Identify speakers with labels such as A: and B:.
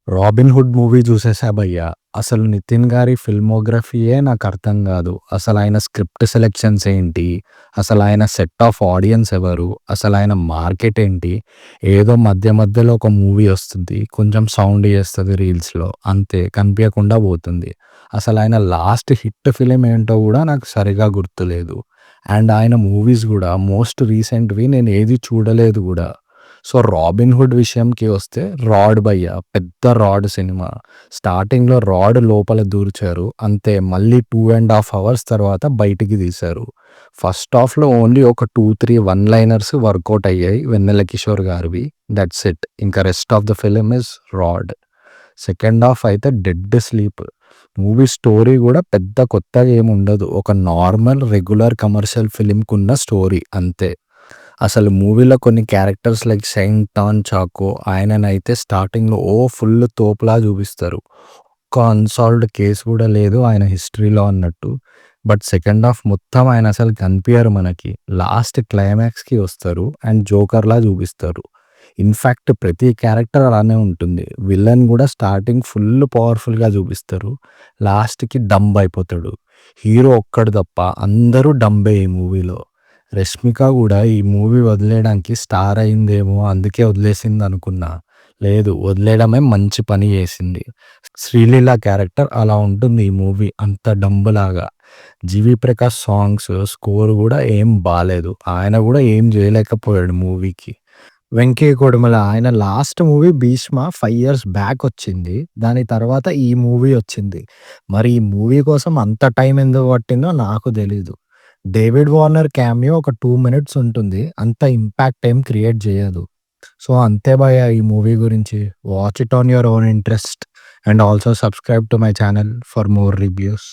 A: 'Robin hood' movie చూసేసా భయ్యా. అసలు నితిన్ గారి ఫిల్మోగ్రఫీయే నాకర్థం గాదు. అసలాయన స్క్రిప్ట్ సెలక్షన్స్ ఏంటి? అసలాయన సెట్ ఆఫ్ ఆడియన్స్ ఎవరు? అసలాయన మార్కెట్ ఏంటి? ఏదో మధ్య మధ్యలో ఒక మూవీ ఒస్తది. కొంచెం సౌండ్ చేస్తది రీల్స్‌లో. అంతే కనిపియకుండా పోతుంది. అసలాయన లాస్ట్ హిట్ ఫిల్మ్ ఏంటో గూడా నాకు సరిగ్గా గుర్తులేదు. అండ్ ఆయన మూవీస్ గూడా మోస్ట్ రీసెంట్‌వి నేను ఏది చూడలేదు గూడా. సో, 'రాబిన్ హుడ్' విషయంకి వస్తే 'రాడ్' భయ్యా. పెద్ద 'రాడ్' సినిమా. స్టార్టింగ్‌లో రాడ్ లోపల దూర్చారు. అంతే మళ్ళీ 2½ అవర్స్ తర్వాత బయటికి తీశారు. ఫస్ట్ హాఫ్‌లో ఓన్లీ ఒక 2, 3 వన్ లైనర్స్ వర్కౌట్ అయ్యాయి 'వెన్నెల కిషోర్' గారివి. That's it. ఇంకా rest of the film is 'rod'. Second half అయితే డెడ్ స్లీప్. మూవీ స్టోరీ గూడా పెద్ద కొత్తగా ఏముండదు. ఒక నార్మల్ రెగ్యులర్ కమర్షియల్ ఫిల్మ్‌కున్న స్టోరీ అంతే. అసలు మూవీలో కొన్ని క్యారెక్టర్స్ లైక్ 'షైన్ టాన్ చాకో' ఆయననైతే స్టార్టింగ్‌లో ఫుల్ తోపులా చూపిస్తారు. ఒక్క అన్సాల్వ్డ్ కేస్ గూడా లేదు ఆయన హిస్టరీలో అన్నట్టు. బట్ సెకండ్ హాఫ్ మొత్తం ఆయన అసలు కనిపియరు మనకి. లాస్ట్ క్లైమాక్స్‌కి వస్తారు అండ్ జోకర్‌లా చూపిస్తారు. ఇన్‌ఫాక్ట్ ప్రతి క్యారెక్టర్ అలానే ఉంటుంది. విలన్ గూడా స్టార్టింగ్ ఫుల్ పవర్‌ఫుల్‌గా చూపిస్తారు. లాస్ట్‌కి డంబ్ అయిపోతాడు. హీరో ఒక్కడు తప్ప అందరూ డంబే ఈ మూవీలో. రష్మిక గూడా ఈ మూవీ వదిలేయడానికి స్టార్ అయిందేమో అందుకే వదిలేసిందనుకున్నా. లేదు, వదిలేయడమే మంచి పని జేసింది. శ్రీలీల క్యారెక్టర్ అలా ఉంటుంది ఈ మూవీ అంత డంబులాగా. 'జీవి ప్రకాష్' సాంగ్స్, స్కోర్ గూడా ఏం బాలేదు. ఆయన గూడా ఏం జేయలేకపోయాడు మూవీకి. 'వెంకీ కొడిమల' ఆయన last movie 'Bheeshma' 5 years back వచ్చింది. దాని తర్వాత ఈ మూవీ వచ్చింది. మరి ఈ మూవీ కోసం అంత టైం ఎందుకు పట్టిందో నాకు తెలీదు. 'డేవిడ్ వార్నర్' క్యామియో ఒక 2 మినిట్స్ ఉంటుంది. అంత ఇంపాక్ట్ ఏం క్రియేట్ జేయదు. సో, అంతే భయ్యా ఈ మూవీ గురించి. Watch it on your own interest and also subscribe to my channel for more reviews.